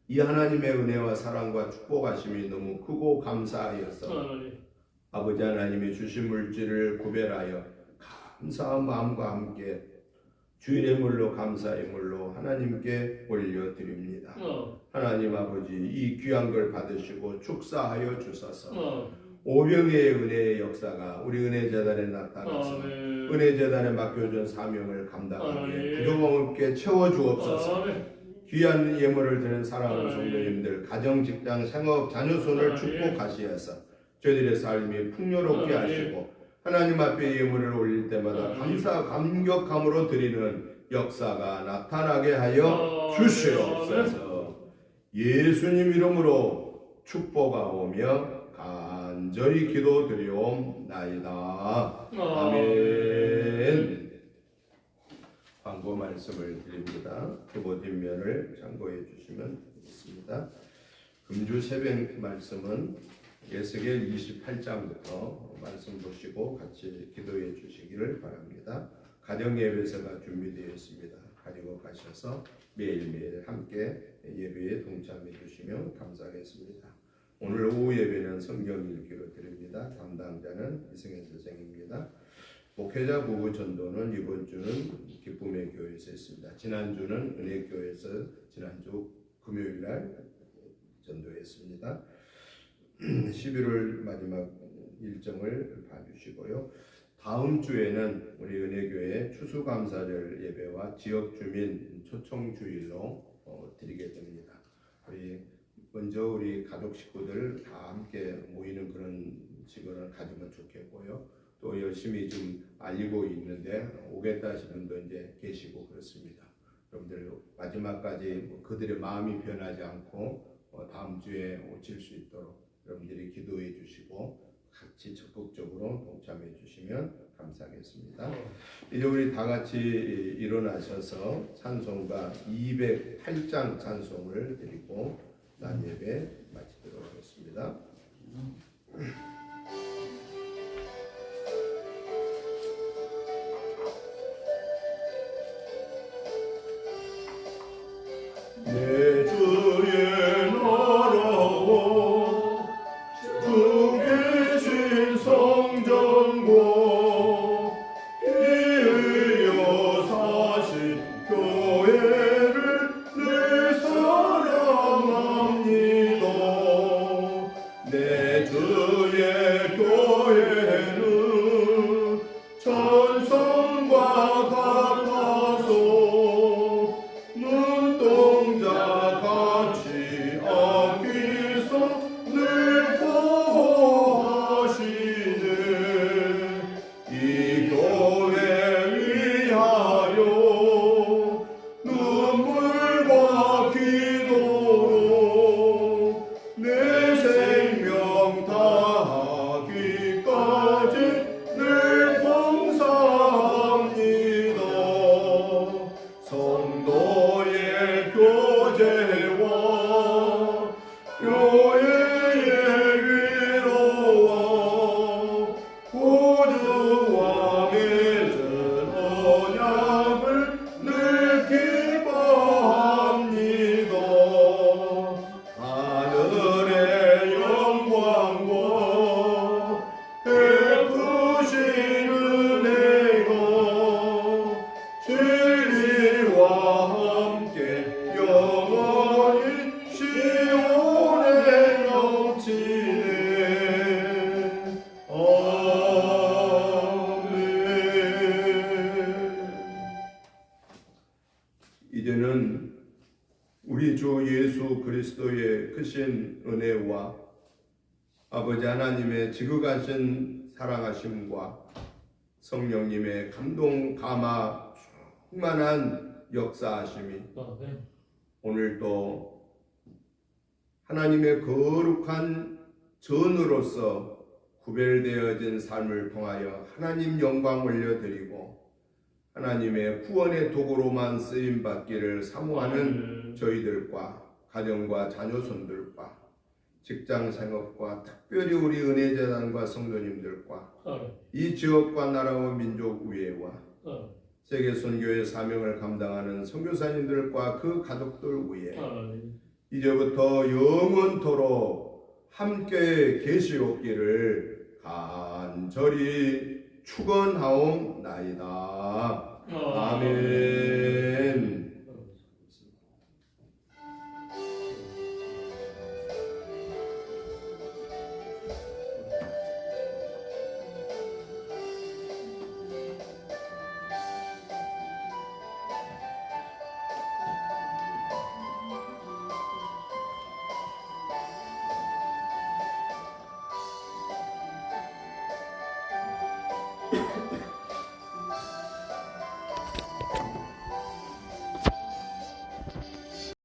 Speaker 1: 이 하나님의 은혜와 사랑과 축복하심이 너무 크고 감사하여서 아버지 하나님이 주신 물질을 구별하여 감사한 마음과 함께 주일의 물로 감사의 물로 하나님께 올려드립니다. 하나님 아버지 이 귀한 걸 받으시고 축사하여 주소서. 오병의 은혜의 역사가 우리 은혜재단에 나타나서 은혜재단에 맡겨준 사명을 감당하기에 부족함없게 채워주옵소서. 귀한 예물을 드는 사랑하는 성도님들 가정, 직장, 생업, 자녀손을 축복하시어서 저희들의 삶이 풍요롭게 하시고 하나님 앞에 예물을 올릴 때마다 감사 감격함으로 드리는 역사가 나타나게 하여 주시옵소서. 예수님 이름으로 축복하오며 간절히 기도드리옵나이다. 아멘. 광고 말씀을 드립니다. 기본 뒷면을 참고해 주시면 되겠습니다. 금주 새벽 말씀은 에스겔 28장부터 말씀 보시고 같이 기도해 주시기를 바랍니다. 가정 예배서가 준비되어 있습니다. 가지고 가셔서 매일매일 함께 예배에 동참해 주시면 감사하겠습니다. 오늘 오후 예배는 성경 읽기로 드립니다. 담당자는 이승현 선생입니다. 목회자 부부 전도는 이번 주는 기쁨의 교회에서 했습니다. 지난주는 은혜교회에서 지난주 금요일날 전도했습니다. 11월 마지막 일정을 봐주시고요. 다음 주에는 우리 은혜교회 추수감사절 예배와 지역 주민 초청 주일로 드리게 됩니다. 우리 먼저 우리 가족 식구들 다 함께 모이는 그런 시간을 가지면 좋겠고요. 또 열심히 좀 알리고 있는데 오겠다 하시는 분도 이제 계시고 그렇습니다. 여러분들 마지막까지 그들의 마음이 변하지 않고 다음 주에 오실 수 있도록 여러분들이 기도해 주시고 같이 적극적으로 동참해 주시면 감사하겠습니다. 이제 우리 다 같이 일어나셔서 찬송가 208장 찬송을 드리고 난 예배 마치도록 하겠습니다. 내 주의 나라와 주 계신 성전과 이으여 사신 교회를 늘 사랑합니다. 내 주의 교회는 천성과 같아서 눈동자 같이 아끼서 늘 보호하시네. 이 교회 위하여 눈물과 기도로 내 생명 다하기까지 늘 봉사합니다. 성도의 교제와 교회의 위로와 구주 왕의 전 언약을 늘 기뻐합니다. 하늘의 영광과 베푸신 은혜가 진리와 함께 영원히 시온에 넘치네. 아멘. 이제는 우리 주 예수 그리스도의 크신 은혜와 아버지 하나님의 지극하신 사랑하심과 성령님의 감동 감화 충만한 역사하심이 오늘도 하나님의 거룩한 전으로서 구별되어진 삶을 통하여 하나님 영광 올려드리고 하나님의 구원의 도구로만 쓰임받기를 사모하는 저희들과 가정과 자녀손들과 직장 생업과 특별히 우리 은혜재단과 성도님들과 이 지역과 나라와 민족 위에와 세계 선교의 사명을 감당하는 선교사님들과 그 가족들 위에 이제부터 영원토록 함께 계시옵기를 간절히 축원하옵나이다. 아멘.